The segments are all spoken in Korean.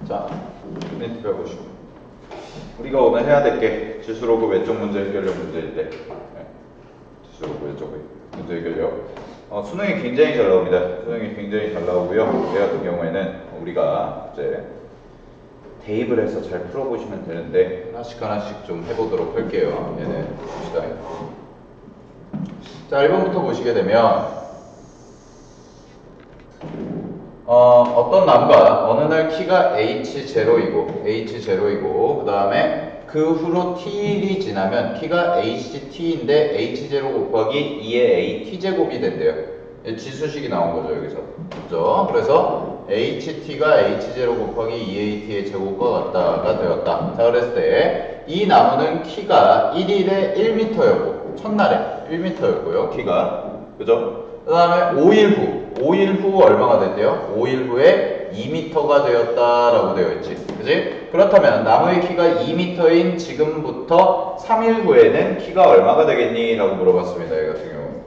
자, 프린트 펴보시고. 우리가 오늘 해야 될 게 지수로그 외적 문제 해결력 문제인데, 네. 지수로그 외적 문제 해결력. 수능이 굉장히 잘 나옵니다. 수능이 굉장히 잘 나오고요. 얘 같은 경우에는 우리가 이제 대입을 해서 잘 풀어보시면 되는데 하나씩 하나씩 좀 해보도록 할게요. 얘는 봅시다. 자, 1번부터 보시게 되면 어떤 나무가 어느 날 키가 H0이고 그 다음에 그 후로 T일이 지나면 키가 HT인데 H0 곱하기 2의 AT제곱이 된대요. 지수식이 나온 거죠, 여기서. 그죠? 그래서 HT가 H0 곱하기 2AT의 제곱과 같다가 되었다. 자, 그랬을 때 이 나무는 키가 1일에 1m였고 첫날에 1m였고요, 키가. 그죠? 그 다음에 5일 후 얼마가 됐대요? 5일 후에 2m가 되었다라고 되어 있지. 그지? 그렇다면 나무의 키가 2m인 지금부터 3일 후에는 키가 얼마가 되겠니? 라고 물어봤습니다. 이 같은 경우.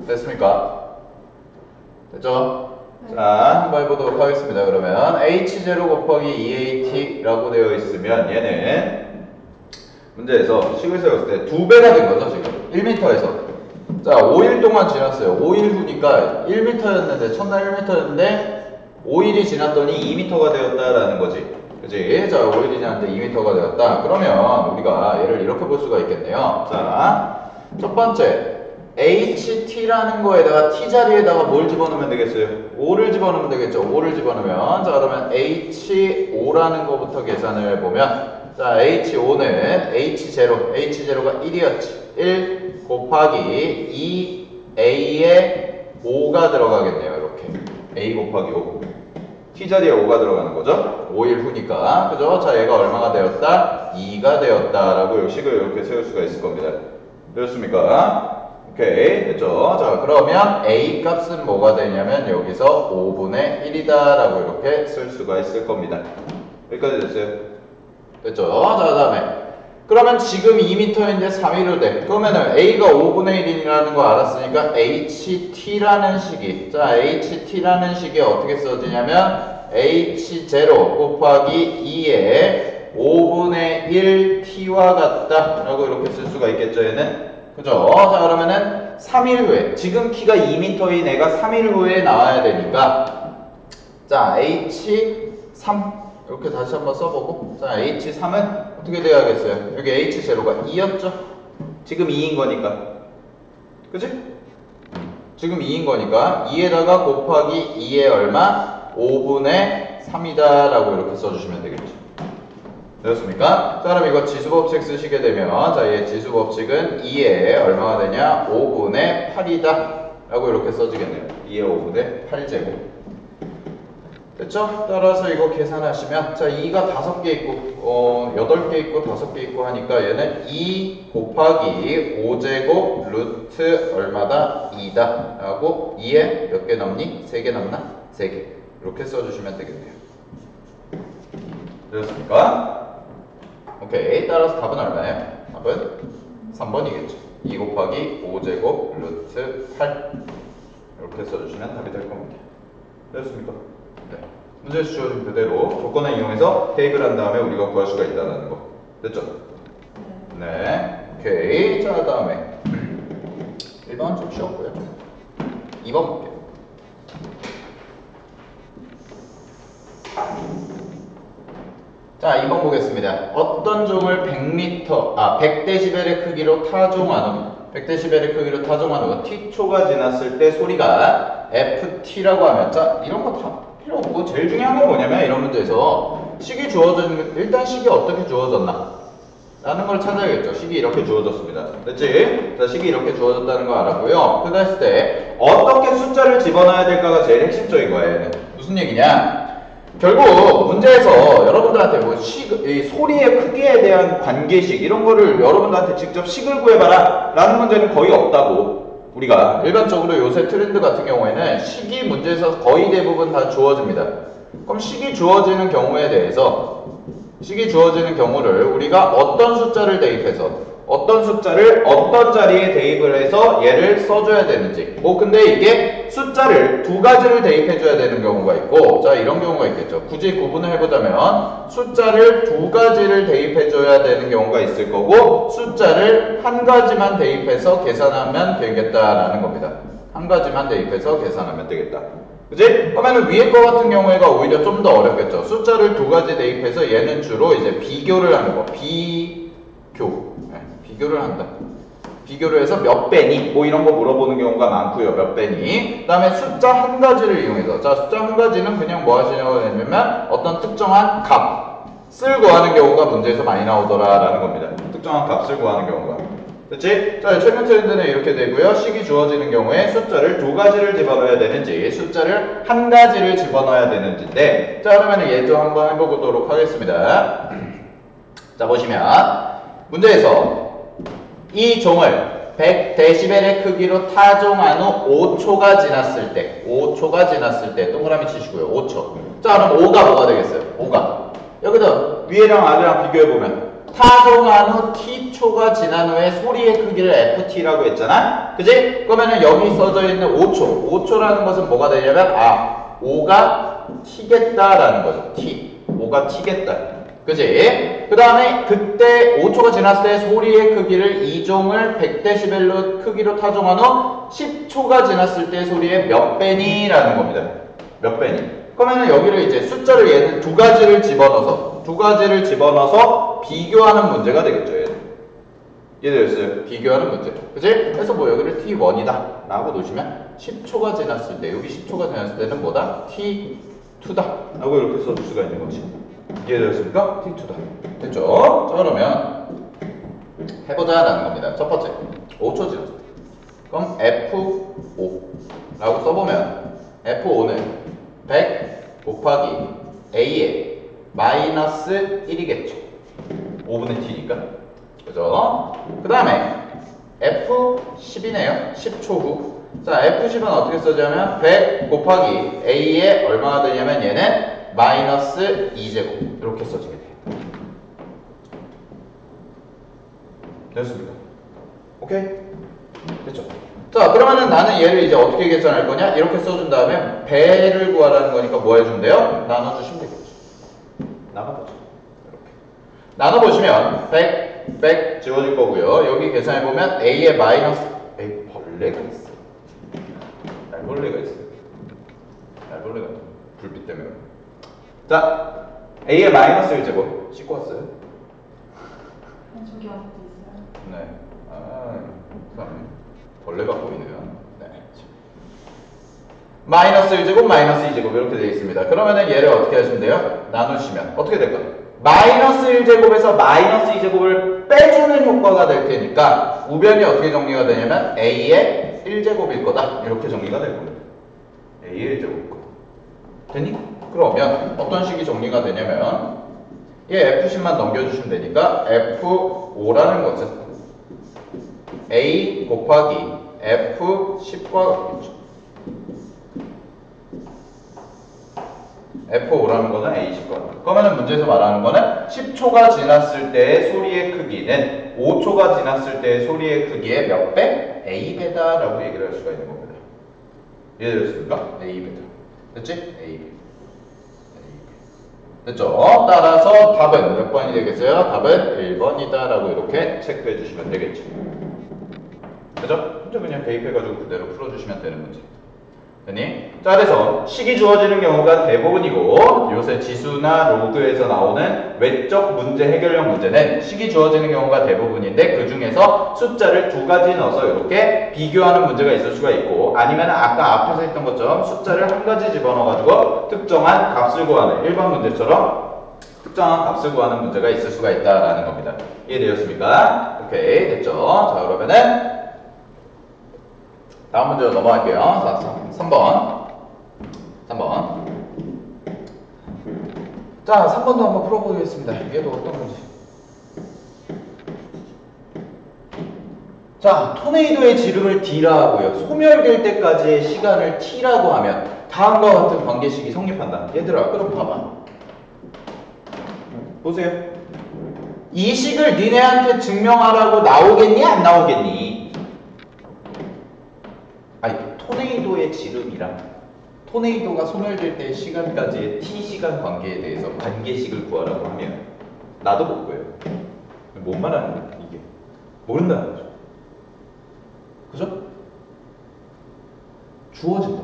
됐습니까? 됐죠? 자, 한번 해보도록 하겠습니다. 그러면 H0 곱하기 2AT라고 되어 있으면 얘는 문제에서 식을 세웠을 때 2배가 된 거죠, 지금. 1m에서. 자, 5일 동안 지났어요. 5일 후니까 1m였는데, 첫날 1m였는데, 5일이 지났더니 2m가 되었다라는 거지. 그치? 자, 5일이 지났는데 2m가 되었다. 그러면 우리가 얘를 이렇게 볼 수가 있겠네요. 자, 첫 번째. HT라는 거에다가 T 자리에다가 뭘 집어넣으면 되겠어요? 5를 집어넣으면 되겠죠? 5를 집어넣으면. 자, 그러면 H5라는 거부터 계산을 해보면, 자, H5는 H0가 1이었지. 1 곱하기 2A에 5가 들어가겠네요. 이렇게. A 곱하기 5. T 자리에 5가 들어가는 거죠? 5일 후니까. 그죠? 자, 얘가 얼마가 되었다? 2가 되었다라고 식을 이렇게 세울 수가 있을 겁니다. 되었습니까? 오케이. 됐죠? 자, 그러면 A 값은 뭐가 되냐면 여기서 5분의 1이다라고 이렇게 쓸 수가 있을 겁니다. 여기까지 됐어요? 됐죠? 자, 그 다음에 그러면 지금 2m인데 3일을 돼. 그러면은 A가 5분의 1이라는 거 알았으니까 HT라는 식이, 자, HT라는 식이 어떻게 써지냐면 H0 곱하기 2의 5분의 1 T와 같다 라고 이렇게 쓸 수가 있겠죠, 얘는. 그죠? 자, 그러면은 3일 후에, 지금 키가 2m인 애가 3일 후에 나와야 되니까, 자, H3 이렇게 다시 한번 써보고, 자, H3은 어떻게 돼야겠어요? 여기 H0가 2였죠? 지금 2인 거니까. 그치? 지금 2인 거니까 2에다가 곱하기 2에 얼마? 5분의 3이다 라고 이렇게 써주시면 되겠죠. 되었습니까? 자, 그럼 이거 지수법칙 쓰시게 되면, 자, 얘 지수법칙은 2에 얼마가 되냐? 5분의 8이다 라고 이렇게 써지겠네요. 2에 5분의 8제곱. 됐죠? 따라서 이거 계산하시면, 자, 2가 5개 있고, 8개 있고, 5개 있고 하니까 얘는 2 곱하기 5제곱 루트 얼마다? 2다. 라고 2에 몇 개 남니? 3개 남나? 3개. 이렇게 써주시면 되겠네요. 되었습니까? 오케이. 따라서 답은 얼마예요? 답은 3번이겠죠. 2 곱하기 5제곱 루트 8. 이렇게 써주시면 답이 될 겁니다. 되었습니까? 네. 문제에서 주어진 그대로 조건을 이용해서 대입을 한 다음에 우리가 구할 수가 있다는 거. 됐죠? 네. 오케이. 자, 다음에 1번 좀 쉬웠고요. 2번 볼게요. 자, 2번 보겠습니다. 어떤 종을 100dB의 크기로 타종한 후 100dB의 크기로 타종한 후 T초가 지났을 때 소리가 FT라고 하면, 자, 이런 거 다 필요 없고 제일 중요한 건 뭐냐면 이런 문제에서 식이 주어진, 일단 식이 어떻게 주어졌나 라는 걸 찾아야겠죠. 식이 이렇게 주어졌습니다. 됐지? 자, 식이 이렇게 주어졌다는 거 알았고요. 그 됐을 때 어떻게 숫자를 집어넣어야 될까가 제일 핵심적인 거예요. 얘는. 무슨 얘기냐? 결국 문제에서 여러분들한테 뭐 이 소리의 크기에 대한 관계식 이런 거를 여러분들한테 직접 식을 구해봐라 라는 문제는 거의 없다고. 우리가 일반적으로 요새 트렌드 같은 경우에는 식이 문제에서 거의 대부분 다 주어집니다. 그럼 식이 주어지는 경우에 대해서, 식이 주어지는 경우를 우리가 어떤 숫자를 대입해서 어떤 숫자를 어떤 자리에 대입을 해서 얘를 써줘야 되는지. 뭐 근데 이게 숫자를 두 가지를 대입해줘야 되는 경우가 있고, 자 이런 경우가 있겠죠. 굳이 구분을 해보자면 숫자를 두 가지를 대입해줘야 되는 경우가 있을 거고, 숫자를 한 가지만 대입해서 계산하면 되겠다라는 겁니다. 한 가지만 대입해서 계산하면 되겠다. 그치? 그러면 위에 거 같은 경우에가 오히려 좀 더 어렵겠죠. 숫자를 두 가지 대입해서 얘는 주로 이제 비교를 하는 거. 비교를 한다. 비교를 해서 몇 배니? 뭐 이런 거 물어보는 경우가 많고요. 몇 배니? 그 다음에 숫자 한 가지를 이용해서. 자, 숫자 한 가지는 그냥 뭐 하시냐고 하냐면 어떤 특정한 값을 구하는 경우가 문제에서 많이 나오더라라는 겁니다. 특정한 값을 구하는 경우가. 그치? 자, 최근 트렌드는 이렇게 되고요. 식이 주어지는 경우에 숫자를 두 가지를 집어넣어야 되는지, 숫자를 한 가지를 집어넣어야 되는지인데, 자, 그러면 얘 좀 한번 해보도록 하겠습니다. 자, 보시면, 문제에서 이 종을 100dB의 크기로 타종한 후 5초가 지났을 때, 5초가 지났을 때, 동그라미 치시고요. 5초. 자, 그럼 5가 뭐가 되겠어요? 5가. 여기서 위에랑 아래랑 비교해보면, 타종한 후 t초가 지난 후에 소리의 크기를 ft라고 했잖아? 그지? 그러면은 여기 써져 있는 5초. 5초라는 것은 뭐가 되냐면, 5가 튀겠다라는 거죠. t. 5가 튀겠다. 그지? 그 다음에 그때 5초가 지났을 때 소리의 크기를 이 종을 100dB로 크기로 타종한 후 10초가 지났을 때 소리의 몇 배니? 라는 겁니다. 몇 배니? 그러면은 여기를 이제 숫자를 얘는 두 가지를 집어넣어서 비교하는 문제가 되겠죠. 얘는. 이해되셨어요? 비교하는 문제. 그지? 그래서 뭐 여기를 t1이다 라고 놓으시면 10초가 지났을 때, 여기 10초가 지났을 때는 뭐다? t2다 라고 이렇게 써줄 수가 있는 거지. 이해되셨습니까? t2다. 됐죠? 자, 그러면 해보자 라는 겁니다. 첫 번째, 5초 지났을 때. 그럼 f5 라고 써보면 f5는 100 곱하기 a의 마이너스 1이겠죠. 5분의 t니까. 그죠? 그 다음에 f10이네요. 10초 후. 자, f10은 어떻게 써지냐면 100 곱하기 a의 얼마가 되냐면 얘는 마이너스 2제곱 이렇게 써지게 돼요. 됐습니까? 오케이? 됐죠? 자, 그러면은 나는 얘를 이제 어떻게 계산할 거냐? 이렇게 써준 다음에 배를 구하라는 거니까 뭐 해주면 돼요? 나눠주시면 되겠죠. 나눠보죠. 이렇게. 나눠보시면 100 지워질 거고요. 여기 계산해보면 a의 마이너스, 벌레가 있어요. 날벌레가 있어요. 날벌레가 불빛 때문에. 자, a의 마이너스 1제곱 씻고 왔어요? 저기 앞에 있어요. 네. 참 벌레가 보이네요. 네. 마이너스 1제곱, 마이너스 2제곱 이렇게 되어 있습니다. 그러면은 얘를 어떻게 하시면 돼요? 나누시면 어떻게 될까요? 마이너스 1제곱에서 마이너스 2제곱을 빼주는 효과가 될 테니까 우변이 어떻게 정리가 되냐면 a의 1제곱일 거다. 이렇게 정리가 될 겁니다. a의 1제곱일 거다. 됐니? 그러면 어떤 식이 정리가 되냐면 얘 F10만 넘겨주시면 되니까 F5라는 것은 A 곱하기 F10과 같겠죠. F5라는 것은 A10과 같다. 그러면 문제에서 말하는 거는 10초가 지났을 때의 소리의 크기는 5초가 지났을 때의 소리의 크기의 몇 배? A배다 라고 얘기를 할 수가 있는 겁니다. 이해되셨습니까? A배다. 됐지? A배. 됐죠? 따라서 답은 몇 번이 되겠어요? 답은 1번이다 라고 이렇게 체크해 주시면 되겠죠. 그죠? 문제 그냥 대입해가지고 그대로 풀어주시면 되는 문제. 됐니? 자, 그래서 식이 주어지는 경우가 대부분이고 요새 지수나 로그에서 나오는 외적 문제 해결형 문제는 식이 주어지는 경우가 대부분인데 그 중에서 숫자를 두 가지 넣어서 이렇게 비교하는 문제가 있을 수가 있고 아니면 아까 앞에서 했던 것처럼 숫자를 한 가지 집어넣어가지고 특정한 값을 구하는 일반 문제처럼 특정한 값을 구하는 문제가 있을 수가 있다라는 겁니다. 이해되셨습니까? 오케이, 됐죠? 자, 그러면은 다음 문제로 넘어갈게요. 자, 3번. 자, 3번도 한번 풀어보겠습니다. 얘도 어떤 건지. 자, 토네이도의 지름을 D라 하고요. 소멸될 때까지의 시간을 T라고 하면 다음과 같은 관계식이 성립한다. 얘들아, 그럼 봐봐. 보세요. 이 식을 니네한테 증명하라고 나오겠니? 안 나오겠니? 아니, 토네이도의 지름이랑 토네이도가 소멸될 때의 시간까지의 t-시간 관계에 대해서 관계식을 구하라고 하면 나도 못 구해요. 뭔 말하는 거야, 이게? 모른다는 거죠. 그죠? 주어진다.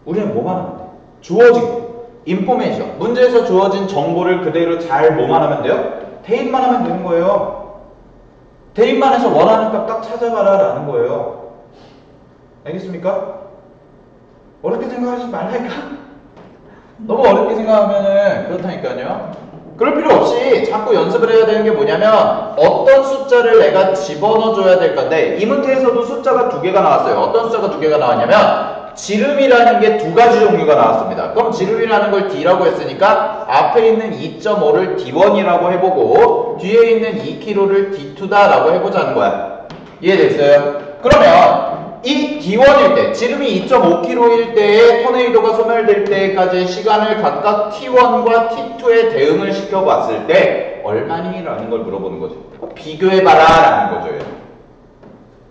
우리는 뭐만 하면 돼? 주어진 거. 인포메이션. 문제에서 주어진 정보를 그대로 잘 뭐만 하면 돼요? 대입만 하면 되는 거예요. 대입만 해서 원하는 값 딱 찾아가라 라는 거예요. 알겠습니까? 어렵게 생각하지 말라니까. 너무 어렵게 생각하면은 그렇다니까요. 그럴 필요 없이 자꾸 연습을 해야 되는 게 뭐냐면 어떤 숫자를 내가 집어넣어줘야 될 건데 이 문제에서도 숫자가 2개가 나왔어요. 어떤 숫자가 2개가 나왔냐면 지름이라는 게 2가지 종류가 나왔습니다. 그럼 지름이라는 걸 D라고 했으니까 앞에 있는 2.5를 D1이라고 해보고 뒤에 있는 2kg를 D2다라고 해보자는 거야. 이해됐어요? 그러면 이 D1일 때, 지름이 2.5kg일 때에 토네이도가 소멸될 때까지의 시간을 각각 T1과 T2에 대응을 시켜봤을 때 얼마니? 라는 걸 물어보는 거죠. 비교해봐라 라는 거죠.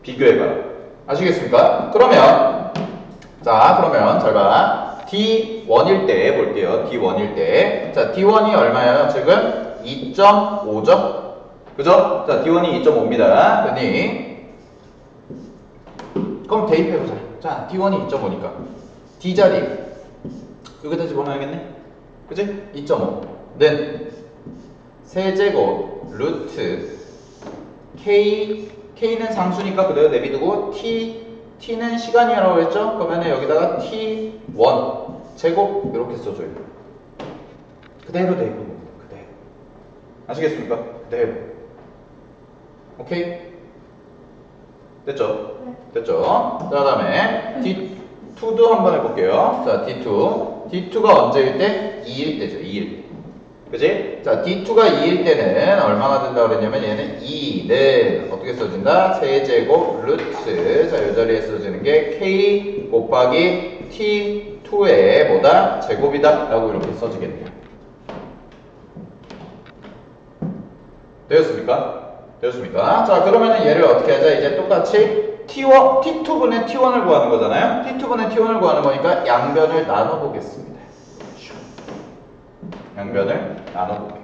비교해봐라. 아시겠습니까? 그러면 잘 봐. D1일 때 볼게요. D1일 때. 자, D1이 얼마예요? 지금 2.5죠? 그죠? 자, D1이 2.5입니다. 그러니 그럼 대입해보자. 자, D1이 2.5니까 D자리 여기다 집어넣어야겠네. 그치? 2.5 는 세제곱 루트 K는 상수니까 그대로 내비두고 T는 시간이라고 했죠? 그러면 여기다가 T1 제곱 이렇게 써줘요. 그대로 대입하는 겁니다. 그대로. 아시겠습니까? 그대로. 오케이? 됐죠? 네. 됐죠? 자, 그 다음에 D2도 한번 해볼게요. 자, D2가 언제일 때? 2일 때죠. 2일. 그지? 자, D2가 2일 때는 얼마나 된다고 그랬냐면 얘는 2는 어떻게 써진다? 세제곱 루트. 자, 이 자리에 써지는 게 K 곱하기 T2의 뭐다? 제곱이다. 라고 이렇게 써지겠네요. 되었습니까? 되었습니까? 자, 그러면은 얘를 어떻게 하자? 이제 똑같이 T2분의 T1을 구하는 거잖아요? T2분의 T1을 구하는 거니까 양변을 나눠보겠습니다. 양변을 나눠볼게요.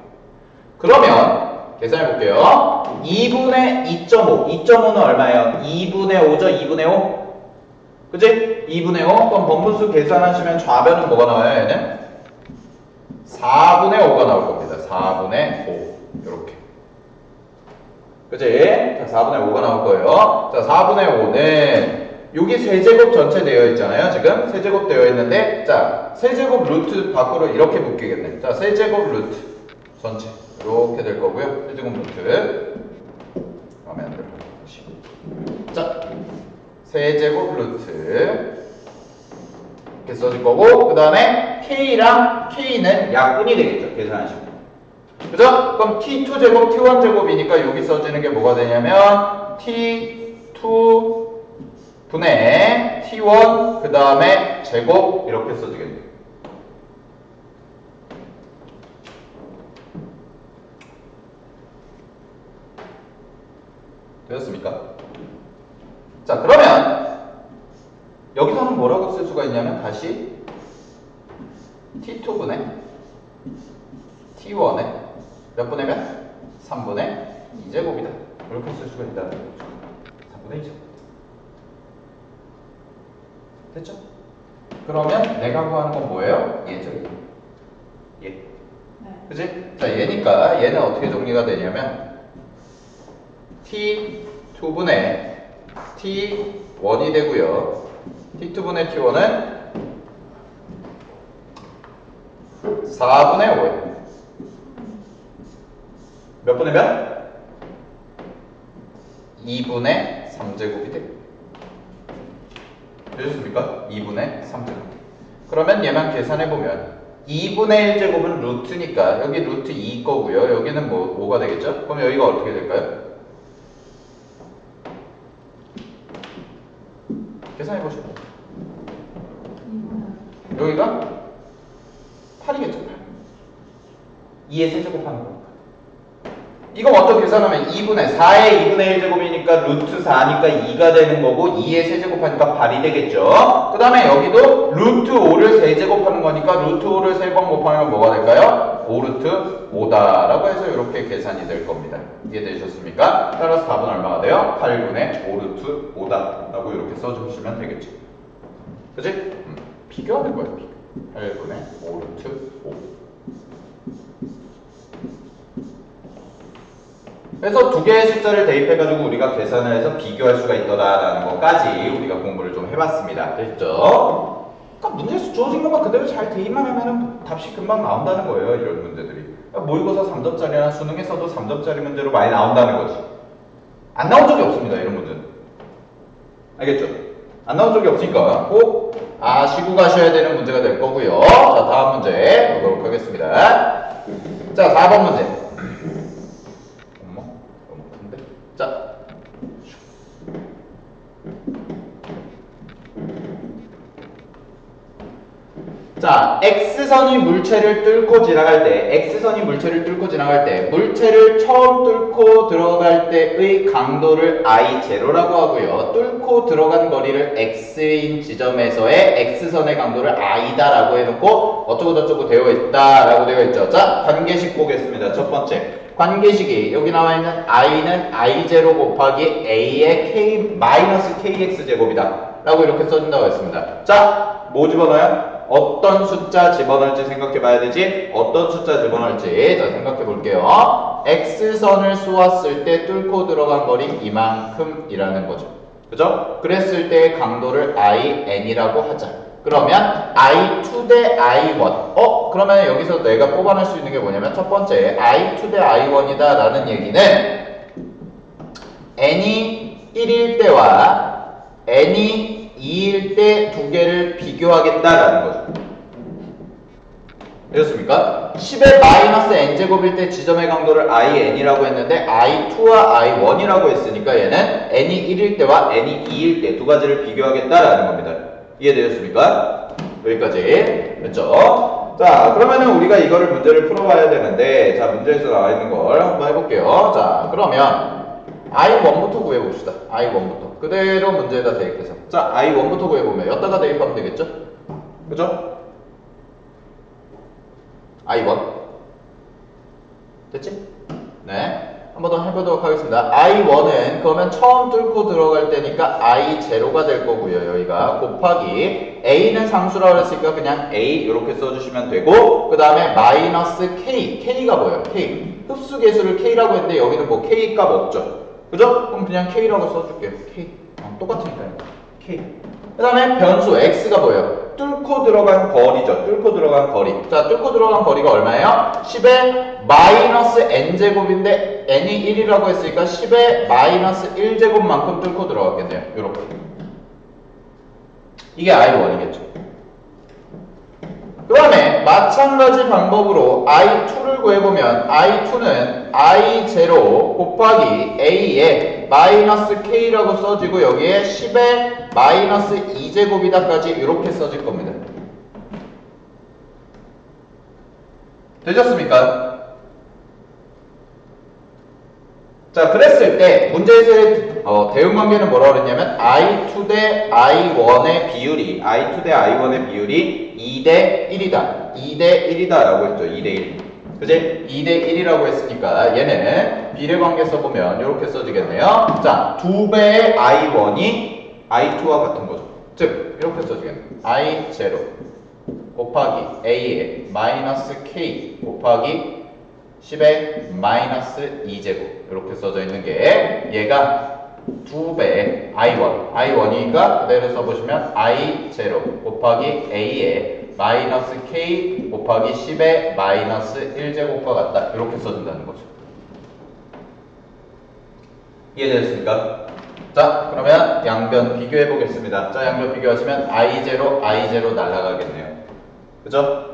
그러면 계산해볼게요. 2분의 2.5. 2.5는 얼마예요? 2분의 5죠? 2분의 5? 그치? 2분의 5? 그럼 번분수 계산하시면 좌변은 뭐가 나와요? 얘는? 4분의 5가 나올 겁니다. 4분의 5. 요렇게. 그치? 자, 4분의 5가 나올 거예요. 자, 4분의 5는 여기 세제곱 전체 되어 있잖아요. 지금 세제곱 되어 있는데, 자, 세제곱 루트 밖으로 이렇게 묶이겠네. 자, 세제곱 루트 전체 이렇게 될 거고요. 세제곱 루트 마음에 안 들어. 자, 세제곱 루트 이렇게 써질 거고, 그 다음에 K랑 K는 약분이 되겠죠. 계산하시면. 그죠? 그럼 T2 제곱, T1 제곱이니까 여기 써지는 게 뭐가 되냐면 T2 분의 T1 그 다음에 제곱 이렇게 써지겠네요. 되었습니까? 자, 그러면 여기서는 뭐라고 쓸 수가 있냐면 다시 T2분의 T1에 몇 분의 몇? 3분의 2제곱이다. 이렇게 쓸 수가 있다는 거죠. 3분의 2제곱. 됐죠? 그러면 내가 구하는 건 뭐예요? 얘죠. 얘. 네. 그치? 자, 얘니까 얘는 어떻게 정리가 되냐면 T2분의 T1이 되고요. T2분의 T1은 4분의 5예요. 몇 분의 몇? 2분의 3제곱이 되고. 되셨습니까? 2분의 3제곱. 그러면 얘만 계산해보면 2분의 1제곱은 루트니까 여기 루트 2 거고요. 여기는 뭐 5가 되겠죠? 그럼 여기가 어떻게 될까요? 계산해보시죠. 여기가 8이겠죠? 8. 2의 세제곱하는 거니까. 이거 어떻게 계산하면 2분의 4의 2분의 1제곱이니까 루트 4니까 2가 되는 거고 2의 세제곱하니까 8이 되겠죠. 그 다음에 여기도 루트 5를 세제곱하는 거니까 루트 5를 3번 곱하면 뭐가 될까요? 5루트 5다라고 해서 이렇게 계산이 될 겁니다. 이해되셨습니까? 따라서 답은 얼마가 돼요? 8분의 5루트 5다라고 이렇게 써주시면 되겠죠. 그치? 비교하는 거예요. 비교. 8분의 5루트 5. 그래서 두 개의 숫자를 대입해가지고 우리가 계산을 해서 비교할 수가 있더라라는 것까지 우리가 공부를 좀 해봤습니다. 됐죠? 그러니까 문제에서 주어진 것만 그대로 잘 대입만 하면 답이 금방 나온다는 거예요. 이런 문제들이. 모의고사 3점짜리나 수능에서도 3점짜리 문제로 많이 나온다는 거지. 안 나온 적이 없습니다. 이런 문제는. 알겠죠? 안 나온 적이 없으니까 꼭 아시고 가셔야 되는 문제가 될 거고요. 자, 다음 문제 보도록 하겠습니다. 자, 4번 문제. 자, 자, X선이 물체를 뚫고 지나갈 때, X선이 물체를 뚫고 지나갈 때, 물체를 처음 뚫고 들어갈 때의 강도를 I0라고 하고요. 뚫고 들어간 거리를 X인 지점에서의 X선의 강도를 I다라고 해놓고 어쩌고저쩌고 되어 있다라고 되어 있죠. 자, 관계식 보겠습니다. 첫 번째. 관계식이 여기 나와 있는 i는 i0 곱하기 a의 k-kx 제곱이다 라고 이렇게 써준다고 했습니다. 자, 뭐 집어넣어요? 어떤 숫자 집어넣을지 생각해 봐야 되지? 어떤 숫자 집어넣을지 자 생각해 볼게요. x선을 쏘았을 때 뚫고 들어간 거리 이만큼이라는 거죠. 그죠? 그랬을 때 강도를 in이라고 하자. 그러면 i2 대 i1 그러면 여기서 내가 뽑아낼 수 있는 게 뭐냐면 첫 번째 i2 대 i1이다 라는 얘기는 n이 1일 때와 n이 2일 때 두 개를 비교하겠다라는 거죠. 되셨습니까? 10의 마이너스 n제곱일 때 지점의 강도를 in이라고 했는데 i2와 i1이라고 했으니까 얘는 n이 1일 때와 n이 2일 때 두 가지를 비교하겠다라는 겁니다. 이해되셨습니까? 여기까지 됐죠? 자, 그러면은 우리가 이거를 문제를 풀어봐야 되는데 자, 문제에서 나와 있는 걸 한번 해볼게요. 자, 그러면 I1부터 구해봅시다. I1부터 그대로 문제에다 대입해서 자, I1부터 구해보면 여기다가 대입하면 되겠죠? 그죠? I1 됐지? 네. 한 번 더 해보도록 하겠습니다. I1은 그러면 처음 뚫고 들어갈 때니까 I0가 될 거고요. 여기가 곱하기 A는 상수라고 했으니까 그냥 A 이렇게 써주시면 되고 그 다음에 마이너스 K K가 뭐예요? K 흡수 계수를 K라고 했는데 여기는 뭐 K 값 없죠? 그죠? 그럼 그냥 K라고 써줄게요. K 똑같으니까요. K 그 다음에 변수 X가 뭐예요? 뚫고 들어간 거리죠. 뚫고 들어간 거리. 자, 뚫고 들어간 거리가 얼마예요? 10의 마이너스 n제곱인데 n이 1이라고 했으니까 10의 마이너스 1제곱만큼 뚫고 들어갔겠네요. 요렇게. 이게 I1이겠죠. 그 다음에 마찬가지 방법으로 I2를 구해보면 I2는 I0 곱하기 A에 마이너스 K라고 써지고 여기에 10의 마이너스 2제곱이다까지 이렇게 써질 겁니다. 되셨습니까? 자, 그랬을 때 문제에서의 대응관계는 뭐라고 그랬냐면 I2 대 I1의 비율이 I2 대 I1의 비율이 2대 1이다. 2대 1이다 라고 했죠. 2대 1. 그지? 2대 1이라고 했으니까 얘는 비례관계 써보면 이렇게 써지겠네요. 자, 2배의 I1이 I2와 같은 거죠. 즉 이렇게 써지겠네요. I0 곱하기 A의 마이너스 K 곱하기 10의 마이너스 2제곱 이렇게 써져 있는 게 얘가 2배의 I1이니까 그대로 써보시면 I0 곱하기 A의 마이너스 K 곱하기 10의 마이너스 1제곱과 같다 이렇게 써준다는 거죠. 이해되셨습니까? 자, 그러면 양변 비교해 보겠습니다. 자, 양변 비교하시면 I0 날아가겠네요. 그죠?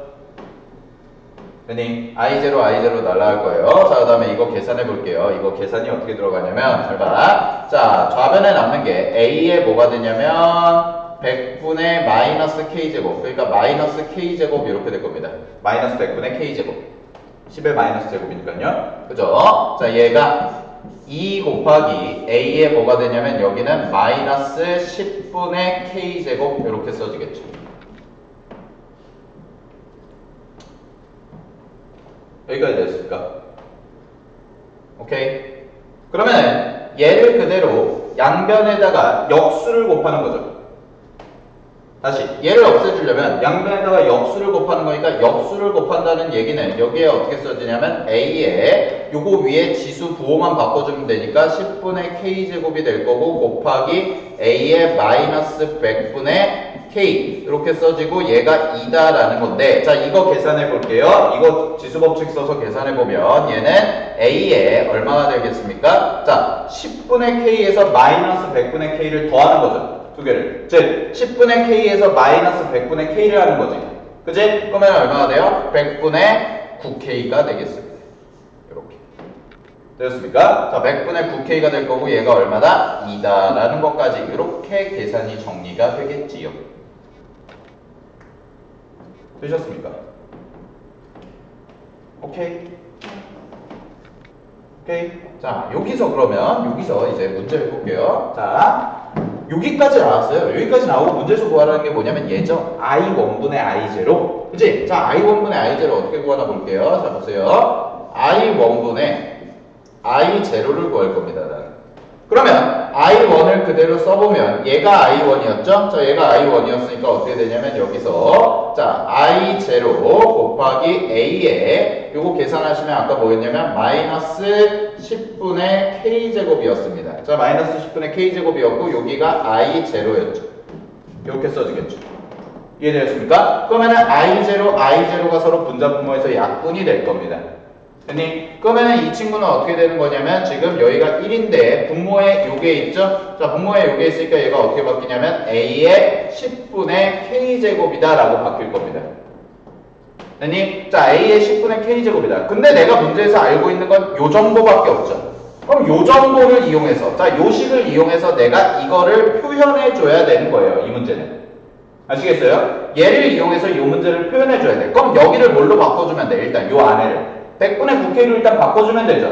그니 I0 날아갈 거예요. 자, 그 다음에 이거 계산해 볼게요. 이거 계산이 어떻게 들어가냐면 잘 봐. 자, 좌변에 남는 게 A에 뭐가 되냐면 100분의 마이너스 K제곱 그러니까 마이너스 K제곱 이렇게 될 겁니다. 마이너스 100분의 K제곱 10의 마이너스 제곱이니까요. 그죠? 자, 얘가 2 곱하기 a의 뭐가 되냐면 여기는 마이너스 10분의 k제곱 이렇게 써지겠죠. 여기까지 됐을까? 오케이. 그러면 얘를 그대로 양변에다가 역수를 곱하는 거죠. 다시 얘를 없애주려면 양변에다가 역수를 곱하는 거니까 역수를 곱한다는 얘기는 여기에 어떻게 써지냐면 a에 요거 위에 지수 부호만 바꿔주면 되니까 10분의 k제곱이 될 거고 곱하기 a의 마이너스 100분의 k 이렇게 써지고 얘가 2다라는 건데, 자 이거 계산해 볼게요. 이거 지수법칙 써서 계산해 보면 얘는 a에 얼마가 되겠습니까? 자 10분의 k에서 마이너스 100분의 k를 더하는 거죠. 두 개를. 즉 10분의 k에서 마이너스 100분의 k를 하는 거지. 그지? 그러면 얼마가 돼요? 100분의 9k가 되겠습니다. 이렇게. 되었습니까? 자 100분의 9k가 될 거고 얘가 얼마다? 2다라는 것까지 이렇게 계산이 정리가 되겠지요. 되셨습니까? 오케이. 오케이. 자 여기서 그러면 여기서 이제 문제를 볼게요. 자 여기까지 나왔어요. 여기까지 나오고 문제에서 구하라는 게 뭐냐면 얘죠. i1분의 i0. 그치? 자, i1분의 i0 어떻게 구하나 볼게요. 자, 보세요. i1분의 i0를 구할 겁니다. 나는. 그러면 i1을 그대로 써보면 얘가 i1이었죠? 자, 얘가 i1이었으니까 어떻게 되냐면 여기서 자, i0 곱하기 a에 요거 계산하시면 아까 뭐였냐면 마이너스 10분의 k제곱이었습니다. 자, 마이너스 10분의 k제곱이었고 여기가 i0였죠. 이렇게 써지겠죠. 이해되셨습니까? 그러면은 i0가 서로 분자분모에서 약분이 될 겁니다. 됐니? 그러면은 이 친구는 어떻게 되는 거냐면 지금 여기가 1인데 분모에 요게 있죠? 자, 분모에 요게 있으니까 얘가 어떻게 바뀌냐면 a의 10분의 k제곱이다 라고 바뀔 겁니다. 됐니? 자, a의 10분의 k제곱이다. 근데 내가 문제에서 알고 있는 건 요 정도밖에 없죠. 그럼 요 정도를 이용해서, 자, 요 식을 이용해서 내가 이거를 표현해 줘야 되는 거예요. 이 문제는. 아시겠어요? 얘를 이용해서 요 문제를 표현해 줘야 돼. 그럼 여기를 뭘로 바꿔주면 돼? 일단 요 안에를 100분의 9k로 일단 바꿔주면 되죠.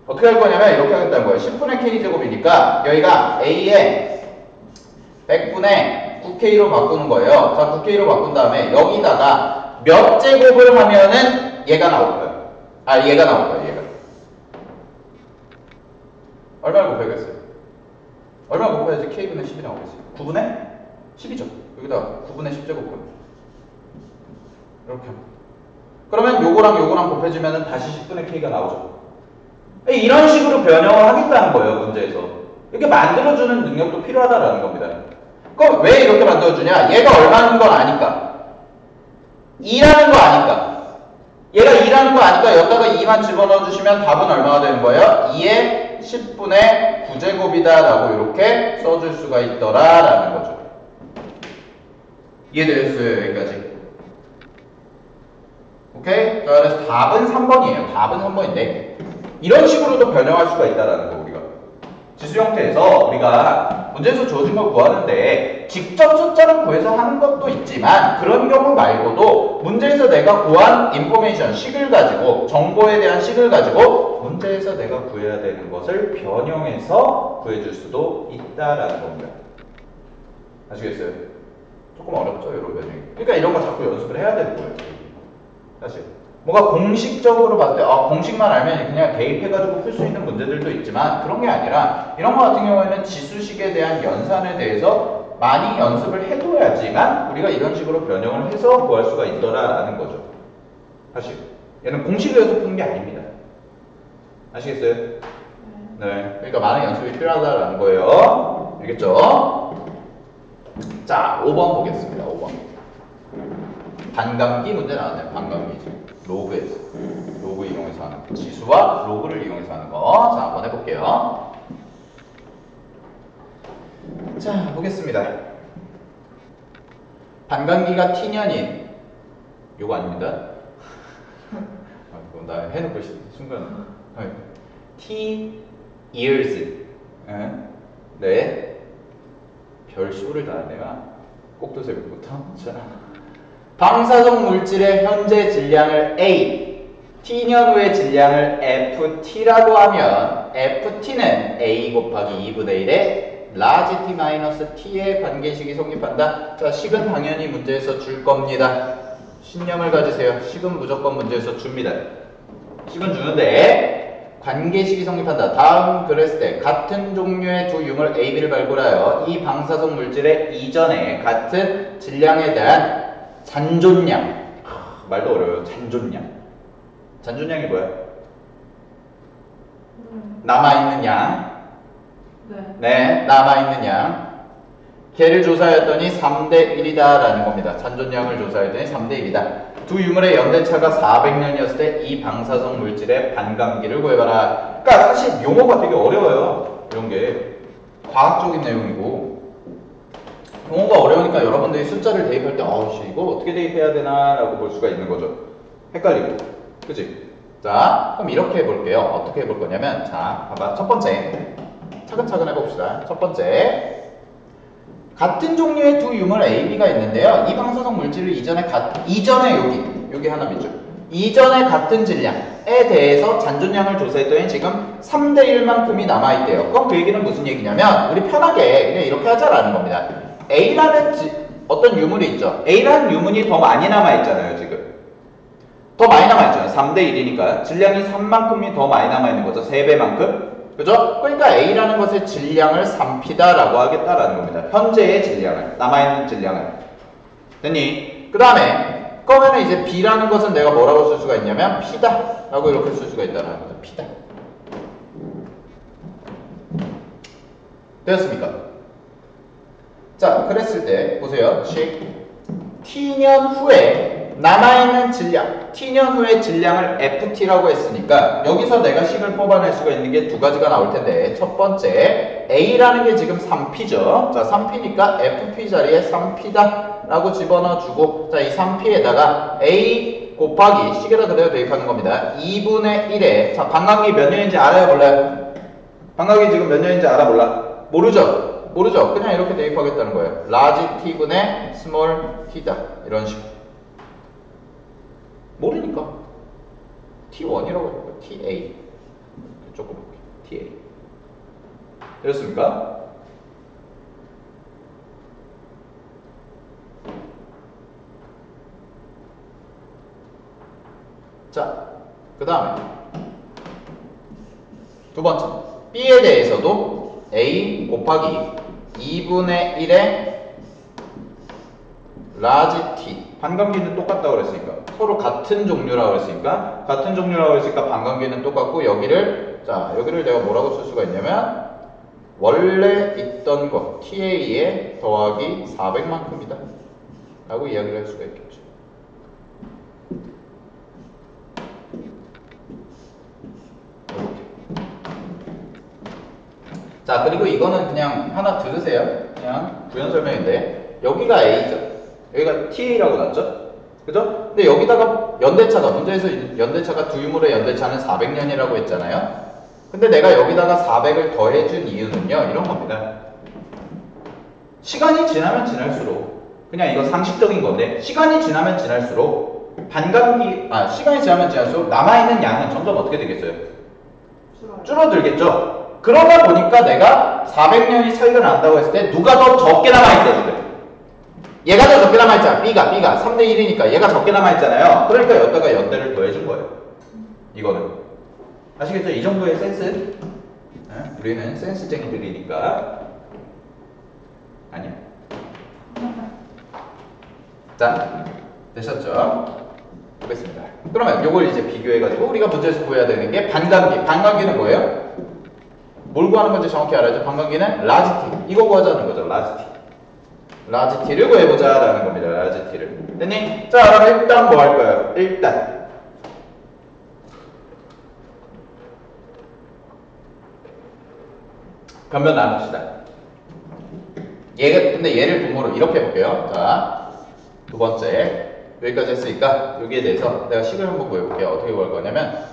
어떻게 할 거냐면 이렇게 하겠다는 거예요. 10분의 k제곱이니까 여기가 a의 100분의 9k로 바꾸는 거예요. 자, 9k로 바꾼 다음에 여기다가 몇 제곱을 하면은 얘가 나올 거예요. 아, 얘가 나올 거예요. 얘가. 얼마를 곱해야겠어요? 얼마 곱해야지 k분의 10이 나오겠어요? 9분의 10이죠. 여기다가 9분의 10제곱 하면 이렇게 하면. 그러면 요거랑 곱해주면 다시 10분의 k가 나오죠. 이런 식으로 변형을 하겠다는 거예요. 문제에서. 이렇게 만들어주는 능력도 필요하다라는 겁니다. 그럼 왜 이렇게 만들어주냐? 얘가 얼마인 걸 아니까. 2라는 거 아니까. 얘가 2라는 거 아니까 여기다가 2만 집어넣어주시면 답은 얼마가 되는 거예요? 2의 10분의 9제곱이다 라고 이렇게 써줄 수가 있더라라는 거죠. 이해되셨어요? 여기까지. 오케이? 자, 그래서 답은 3번이에요. 답은 3번인데 이런 식으로도 변형할 수가 있다라는 거 우리가. 지수 형태에서 우리가 문제에서 주어진 걸 구하는데 직접 숫자를 구해서 하는 것도 있지만 그런 경우 말고도 문제에서 내가 구한 인포메이션, 식을 가지고 정보에 대한 식을 가지고 문제에서 내가 구해야 되는 것을 변형해서 구해줄 수도 있다라는 겁니다. 아시겠어요? 조금 어렵죠? 이런 변형이. 그러니까 이런 거 자꾸 연습을 해야 되는 거예요. 사실 뭔가 공식적으로 봤을 때 공식만 알면 그냥 대입해가지고 풀 수 있는 문제들도 있지만 그런 게 아니라 이런 거 같은 경우에는 지수식에 대한 연산에 대해서 많이 연습을 해둬야지만 우리가 이런 식으로 변형을 해서 구할 수가 있더라라는 거죠. 사실 얘는 공식에서 푸는 게 아닙니다. 아시겠어요? 네. 그러니까 많은 연습이 필요하다라는 거예요. 알겠죠? 자, 5번 보겠습니다. 5번. 반감기 문제 나왔네요. 반감기. 로그에서. 로그 이용해서 하는 거. 지수와 로그를 이용해서 하는 거. 자, 한번 해볼게요. 자, 보겠습니다. 반감기가 t년인 요거 아닙니다. 나 해놓고 순간 t years 네 별쇼를 다 내가 꼭두새부터 자 방사성 물질의 현재 질량을 A, t년 후의 질량을 FT라고 하면 FT는 A 곱하기 2분의 1의 large t 마이너스 t의 관계식이 성립한다. 자, 식은 당연히 문제에서 줄 겁니다. 신념을 가지세요. 식은 무조건 문제에서 줍니다. 식은 주는데 관계식이 성립한다. 다음 그랬을 때 같은 종류의 두 유물 A, B를 발굴하여 이 방사성 물질의 이전에 같은 질량에 대한 잔존량. 말도 어려워요. 잔존량. 잔존량이 뭐야? 남아있는 양. 네, 남아있는 양. 걔를 조사했더니 3대 1이다 라는 겁니다. 잔존량을 조사했더니 3대 1이다. 두 유물의 연대차가 400년이었을 때 이 방사성 물질의 반감기를 구해봐라. 그러니까 사실 용어가 되게 어려워요. 이런 게 과학적인 내용이고 용어가 어려우니까 여러분들이 숫자를 대입할 때 아우씨 이거 어떻게 대입해야 되나 라고 볼 수가 있는 거죠. 헷갈리고 그치? 자, 그럼 이렇게 해볼게요. 어떻게 해볼 거냐면 자, 봐봐. 첫 번째 차근차근 해봅시다. 첫 번째 같은 종류의 두 유물 A, B가 있는데요. 이 방사성 물질을 이전에 여기 하나 믿죠. 이전에 같은 질량에 대해서 잔존량을 조사했더니 지금 3대 1만큼이 남아있대요. 그럼 그 얘기는 무슨 얘기냐면 우리 편하게 그냥 이렇게 하자라는 겁니다. A라는 어떤 유물이 있죠. A라는 유물이 더 많이 남아있잖아요. 지금 더 많이 남아있잖아요. 3대 1이니까 질량이 3만큼이 더 많이 남아있는 거죠. 3배만큼. 그죠? 그러니까 A라는 것의 질량을 3P다라고 하겠다라는 겁니다. 현재의 질량을, 남아있는 질량을. 됐니? 그 다음에 그러면 이제 B라는 것은 내가 뭐라고 쓸 수가 있냐면 P다 라고 이렇게 쓸 수가 있다는 거죠. P다. 되었습니까? 자, 그랬을 때 보세요. T년 후에 남아있는 질량, T년 후의 질량을 FT라고 했으니까 여기서 내가 식을 뽑아낼 수가 있는 게 두 가지가 나올 텐데 첫 번째 A라는 게 지금 3P죠. 자, 3P니까 FP 자리에 3P다 라고 집어넣어주고 자, 이 3P에다가 A 곱하기 식에다 그대로 대입하는 겁니다. 2분의 1에 자, 반감기 몇 년인지 알아요? 몰라요? 반감기 지금 몇 년인지 알아? 몰라? 모르죠? 모르죠? 그냥 이렇게 대입하겠다는 거예요. large t분의 small t다. 이런 식으로. 모르니까 T1이라고 해볼까요? TA 조금 TA 되었습니까? 자, 그 다음에 두 번째 B에 대해서도 A 곱하기 2분의 1의 large T 반감기는 똑같다고 그랬으니까 서로 같은 종류라고 그랬으니까 반감기는 똑같고 여기를 내가 뭐라고 쓸 수가 있냐면 원래 있던 거 TA에 더하기 400만큼이다 라고 이야기를 할 수가 있겠죠. 자, 그리고 이거는 그냥 하나 들으세요. 그냥 부연 설명인데 여기가 A죠. 여기가 TA라고 났죠? 그죠? 근데 여기다가 연대차가, 문제에서 연대차가 두 유물의 연대차는 400년이라고 했잖아요? 근데 내가 여기다가 400을 더해준 이유는요, 이런 겁니다. 시간이 지나면 지날수록, 그냥 이거 상식적인 건데, 시간이 지나면 지날수록, 시간이 지나면 지날수록 남아있는 양은 점점 어떻게 되겠어요? 줄어들겠죠? 그러다 보니까 내가 400년이 차이가 난다고 했을 때, 누가 더 적게 남아있어요, 지금? 얘가 더 적게 남아있잖아. B가 3대 1이니까 얘가 적게 남아있잖아요. 그러니까 여기다가 연대를 더해준 거예요. 이거는. 아시겠죠? 이 정도의 센스? 네? 우리는 센스쟁이들이니까. 아니야. 자, 되셨죠? 보겠습니다. 그러면 요걸 이제 비교해가지고 우리가 문제에서 구해야 되는 게 반감기. 반감기는 뭐예요? 뭘 구하는 건지 정확히 알아야죠. 반감기는 large T. 이거 구하자는 거죠. large T. large T를 구해보자 라는 겁니다. large T를. 됐니? 자, 그럼 일단 뭐 할까요? 일단 변면 나눕시다. 근데 얘를 분모로 이렇게 해볼게요. 자, 두 번째 여기까지 했으니까 여기에 대해서 내가 식을 한번 구해볼게요. 어떻게 구할 거냐면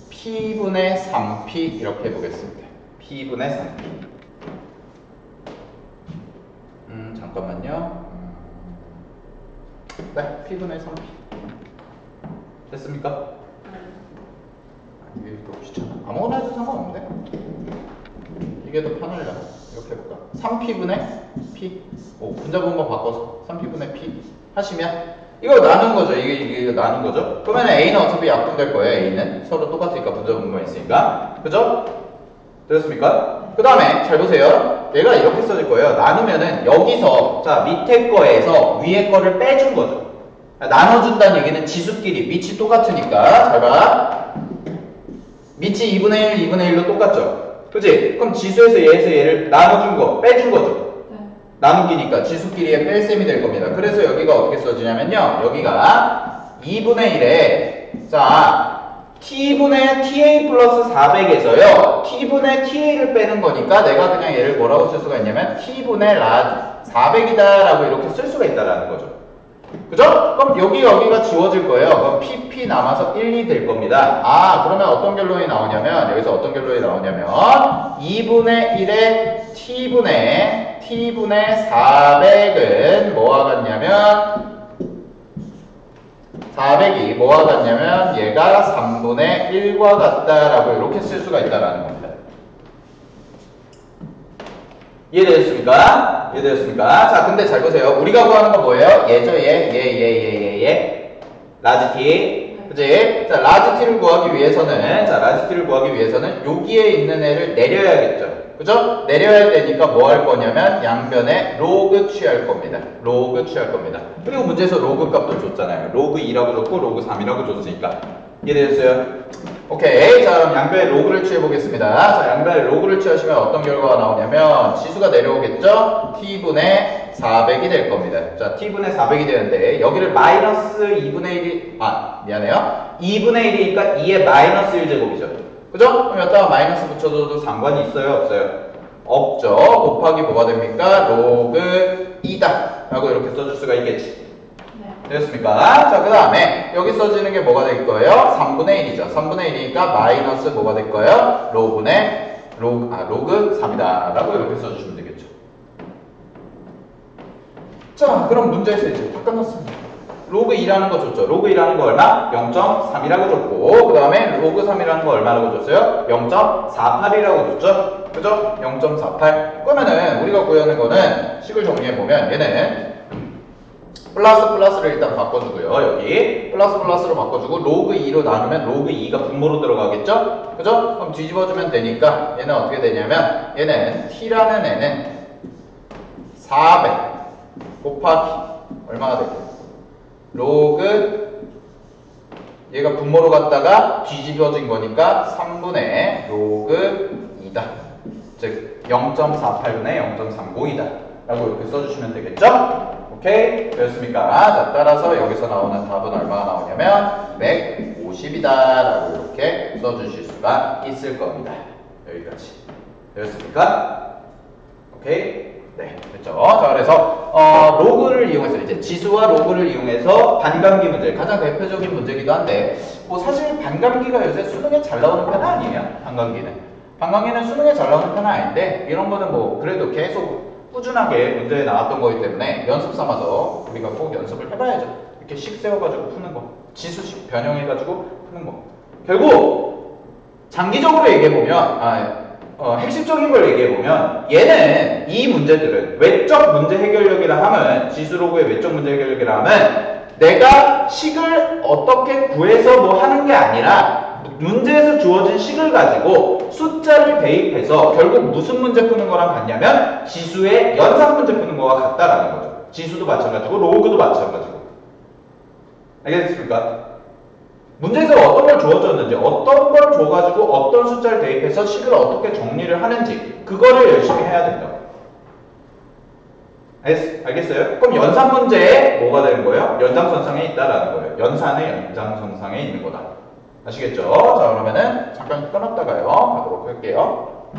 P분의 3P 이렇게 해보겠습니다. P분의 3P. 잠깐만요. 네, P분의 3P. 됐습니까? 이게 또 귀찮아. 아무거나 해도 상관없는데? 이게 더 편하려나? 이렇게 해볼까? 3P분의 P. 오, 분자분모 바꿔서 3P분의 P 하시면 이거 나눈 거죠. 이게 나눈 거죠. 그러면 A는 어차피 약분될 거예요. A는 서로 똑같으니까 분자분모가 있으니까. 그죠? 되셨습니까? 그 다음에 잘 보세요. 얘가 이렇게 써질 거예요. 나누면은 여기서 자 밑에 거에서 위에 거를 빼준 거죠. 나눠준다는 얘기는 지수끼리 밑이 똑같으니까 잘 봐. 밑이 2분의 1, 2분의 1로 똑같죠? 그치? 그럼 지수에서 얘에서 얘를 나눠준 거, 빼준 거죠? 네. 나누기니까 지수끼리의 뺄셈이 될 겁니다. 그래서 여기가 어떻게 써지냐면요. 여기가 2분의 1에 자 t분의 ta 플러스 400에서요. t분의 ta를 빼는 거니까 내가 그냥 얘를 뭐라고 쓸 수가 있냐면 t분의 400이다 라고 이렇게 쓸 수가 있다라는 거죠. 그죠? 그럼 여기가 지워질 거예요. 그럼 pp 남아서 1, 2 될 겁니다. 아, 그러면 어떤 결론이 나오냐면 여기서 어떤 결론이 나오냐면 2분의 1의 t분의 400은 뭐와 같냐면 400이 뭐와 같냐면 얘가 3분의 1과 같다라고 이렇게 쓸 수가 있다라는 겁니다. 이해되셨습니까? 이해되셨습니까? 자, 근데 잘 보세요. 우리가 구하는 건 뭐예요? 얘죠, 얘. 라지 t. 그치? 자, 라지 t를 구하기 위해서는 여기에 있는 애를 내려야겠죠. 그죠? 내려야 되니까 뭐 할 거냐면 양변에 로그 취할 겁니다. 그리고 문제에서 로그 값도 줬잖아요. 로그 2라고 줬고 로그 3이라고 줬으니까. 이해되셨어요? 오케이. 자, 그럼 양변에 로그를 취해 보겠습니다. 자, 양변에 로그를 취하시면 어떤 결과가 나오냐면 지수가 내려오겠죠? t분의 400이 될 겁니다. 자, t분의 400이 되는데 여기를 마이너스 2분의 1이 미안해요. 2분의 1이니까 2의 마이너스 1제곱이죠. 그죠? 그럼 여기다가 마이너스 붙여줘도 상관이 있어요? 없어요? 없죠. 곱하기 뭐가 됩니까? 로그 2다 라고 이렇게 써줄 수가 있겠지. 되셨습니까? 자, 그 다음에 여기 써지는 게 뭐가 될 거예요? 3분의 1이죠. 3분의 1이니까 마이너스 뭐가 될 거예요? 로그 3이다 라고 이렇게 써주시면 되겠죠. 자, 그럼 문제에서 이제 다 끝났습니다. 로그 2라는 거 줬죠. 로그 2라는 거 얼마? 0.3이라고 줬고 그 다음에 로그 3이라는 거 얼마라고 줬어요? 0.48이라고 줬죠. 그죠? 0.48. 그러면은 우리가 구하는 거는 식을 정리해보면 얘는 플러스를 일단 바꿔주고요. 여기 플러스로 바꿔주고 로그 2로 나누면 로그 2가 분모로 들어가겠죠? 그죠? 그럼 뒤집어주면 되니까 얘는 어떻게 되냐면 얘는 t라는 애는 400 곱하기 얼마가 될까요? 로그 얘가 분모로 갔다가 뒤집어진 거니까 3분의 로그 2다. 즉 0.48분의 0.352다 라고 이렇게 써주시면 되겠죠? 오케이? 되었습니까? 자, 따라서 여기서 나오는 답은 얼마가 나오냐면 150이다 라고 이렇게 써주실 수가 있을 겁니다. 여기까지. 되었습니까? 오케이? 네, 됐죠? 자, 그래서 로그를 이용해서 이제 지수와 로그를 이용해서 반감기 문제, 가장 대표적인 문제이기도 한데 뭐 사실 반감기가 요새 수능에 잘 나오는 편은 아니에요. 반감기는 수능에 잘 나오는 편은 아닌데 이런 거는 뭐 그래도 계속 꾸준하게 문제에 나왔던 거기 때문에 연습 삼아서 우리가 꼭 연습을 해봐야죠. 이렇게 식 세워가지고 푸는 거, 지수식 변형해가지고 푸는 거. 결국 장기적으로 얘기해보면 핵심적인 걸 얘기해보면 얘는 이 문제들은 외적 문제 해결력이라 하면 지수로그의 외적 문제 해결력이라 하면 내가 식을 어떻게 구해서 뭐 하는 게 아니라 문제에서 주어진 식을 가지고 숫자를 대입해서 결국 무슨 문제 푸는 거랑 같냐면 지수의 연산 문제 푸는 거와 같다라는 거죠. 지수도 마찬가지고 로그도 마찬가지고. 알겠습니까? 문제에서 어떤 걸 주어졌는지 어떤 걸 줘가지고 어떤 숫자를 대입해서 식을 어떻게 정리를 하는지 그거를 열심히 해야 된다. 알겠어요? 그럼 연산 문제에 뭐가 되는 거예요? 연장선상에 있다라는 거예요. 연산의 연장선상에 있는 거다. 아시겠죠? 자, 그러면은 잠깐 끊었다가요 가도록 할게요.